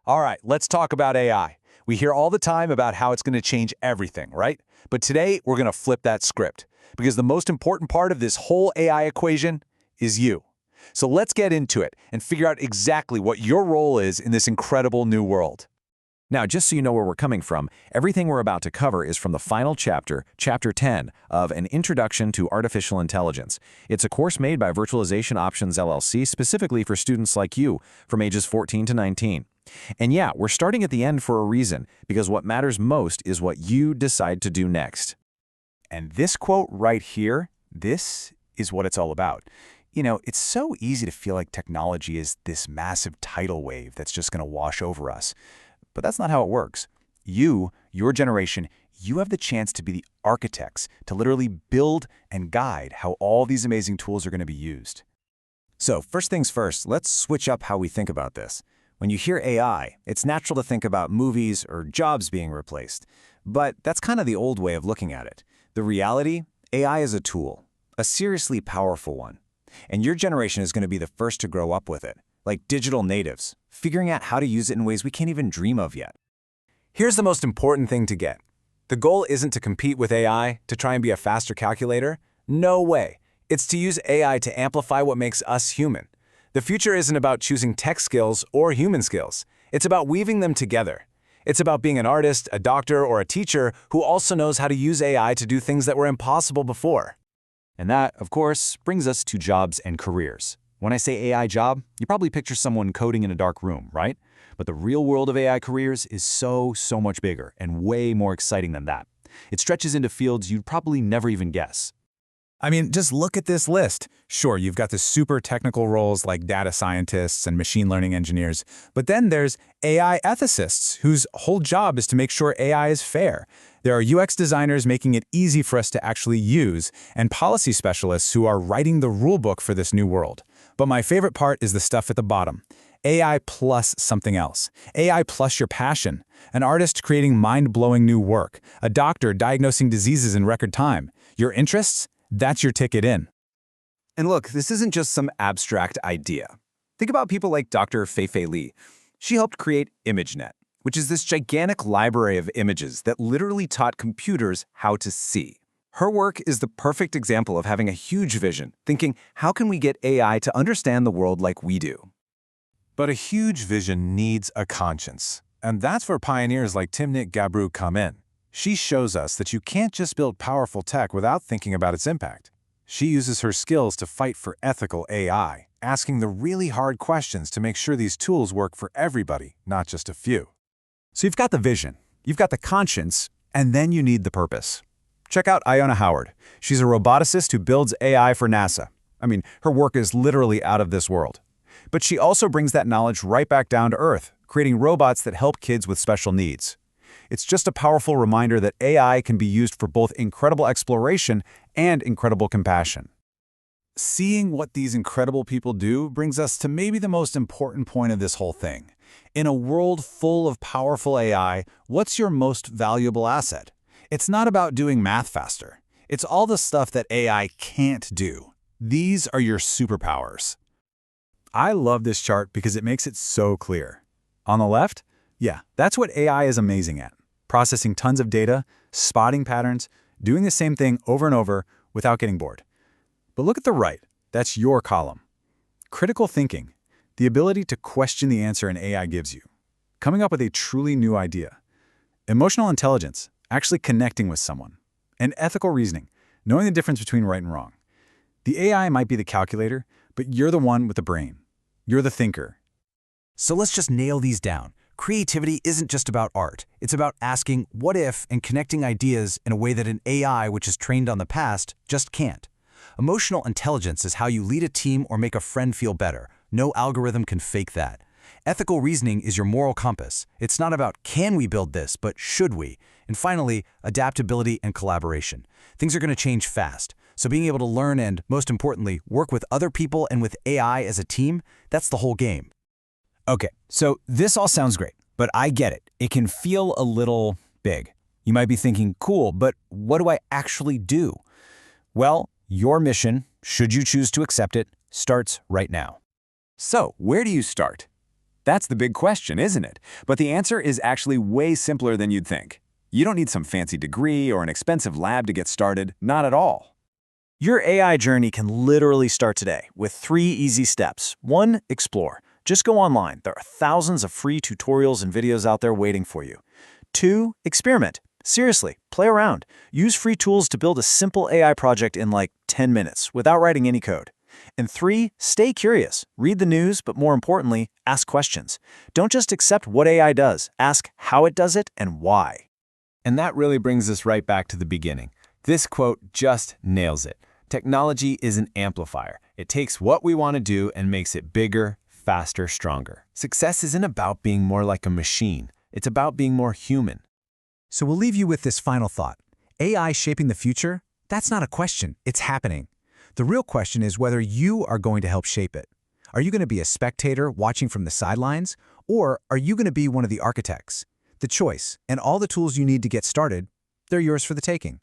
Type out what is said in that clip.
All right, let's talk about AI. We hear all the time about how it's going to change everything, right? But today, we're going to flip that script because the most important part of this whole AI equation is you. So let's get into it and figure out exactly what your role is in this incredible new world. Now, just so you know where we're coming from, everything we're about to cover is from the final chapter, Chapter 10, of An Introduction to Artificial Intelligence. It's a course made by Virtualization Options LLC specifically for students like you from ages 14 to 19. And yeah, we're starting at the end for a reason, because what matters most is what you decide to do next. And this quote right here, this is what it's all about. You know, it's so easy to feel like technology is this massive tidal wave that's just going to wash over us. But that's not how it works. You, your generation, you have the chance to be the architects, to literally build and guide how all these amazing tools are going to be used. So, first things first, let's switch up how we think about this. When you hear AI, it's natural to think about movies or jobs being replaced. But that's kind of the old way of looking at it. The reality, AI is a tool, a seriously powerful one. And your generation is going to be the first to grow up with it, like digital natives, figuring out how to use it in ways we can't even dream of yet. Here's the most important thing to get. The goal isn't to compete with AI, to try and be a faster calculator. No way. It's to use AI to amplify what makes us human. The future isn't about choosing tech skills or human skills. It's about weaving them together. It's about being an artist, a doctor, or a teacher who also knows how to use AI to do things that were impossible before. And that, of course, brings us to jobs and careers. When I say AI job, you probably picture someone coding in a dark room, right? But the real world of AI careers is so much bigger and way more exciting than that. It stretches into fields you'd probably never even guess. I mean, just look at this list. Sure, you've got the super technical roles like data scientists and machine learning engineers, but then there's AI ethicists whose whole job is to make sure AI is fair. There are UX designers making it easy for us to actually use, and policy specialists who are writing the rulebook for this new world. But my favorite part is the stuff at the bottom. AI plus something else. AI plus your passion. An artist creating mind-blowing new work. A doctor diagnosing diseases in record time. Your interests? That's your ticket in. And look, this isn't just some abstract idea. Think about people like Dr. Fei Li. She helped create ImageNet, which is this gigantic library of images that literally taught computers how to see. Her work is the perfect example of having a huge vision, thinking, how can we get AI to understand the world like we do? But a huge vision needs a conscience. And that's where pioneers like Timnit Gebru come in. She shows us that you can't just build powerful tech without thinking about its impact. She uses her skills to fight for ethical AI, asking the really hard questions to make sure these tools work for everybody, not just a few. So you've got the vision, you've got the conscience, and then you need the purpose. Check out Iona Howard. She's a roboticist who builds AI for NASA. I mean, her work is literally out of this world. But she also brings that knowledge right back down to earth, creating robots that help kids with special needs. It's just a powerful reminder that AI can be used for both incredible exploration and incredible compassion. Seeing what these incredible people do brings us to maybe the most important point of this whole thing. In a world full of powerful AI, what's your most valuable asset? It's not about doing math faster. It's all the stuff that AI can't do. These are your superpowers. I love this chart because it makes it so clear. On the left, yeah, that's what AI is amazing at. Processing tons of data, spotting patterns, doing the same thing over and over without getting bored. But look at the right. That's your column. Critical thinking, the ability to question the answer an AI gives you. Coming up with a truly new idea. Emotional intelligence, actually connecting with someone. And ethical reasoning, knowing the difference between right and wrong. The AI might be the calculator, but you're the one with the brain. You're the thinker. So let's just nail these down. Creativity isn't just about art. It's about asking what if and connecting ideas in a way that an AI, which is trained on the past, just can't. Emotional intelligence is how you lead a team or make a friend feel better. No algorithm can fake that. Ethical reasoning is your moral compass. It's not about can we build this, but should we? And finally, adaptability and collaboration. Things are going to change fast. So being able to learn and, most importantly, work with other people and with AI as a team, that's the whole game. Okay, so this all sounds great, but I get it. It can feel a little big. You might be thinking, cool, but what do I actually do? Well, your mission, should you choose to accept it, starts right now. So, where do you start? That's the big question, isn't it? But the answer is actually way simpler than you'd think. You don't need some fancy degree or an expensive lab to get started, not at all. Your AI journey can literally start today with 3 easy steps. 1. Explore. Just go online. There are thousands of free tutorials and videos out there waiting for you. 2. Experiment. Seriously, play around. Use free tools to build a simple AI project in like 10 minutes without writing any code. And 3. Stay curious. Read the news, but more importantly, ask questions. Don't just accept what AI does. Ask how it does it and why. And that really brings us right back to the beginning. This quote just nails it. Technology is an amplifier. It takes what we want to do and makes it bigger, faster, stronger. Success isn't about being more like a machine. It's about being more human. So we'll leave you with this final thought. AI shaping the future? That's not a question. It's happening. The real question is whether you are going to help shape it. Are you going to be a spectator watching from the sidelines? Or are you going to be one of the architects? The choice, and all the tools you need to get started, they're yours for the taking.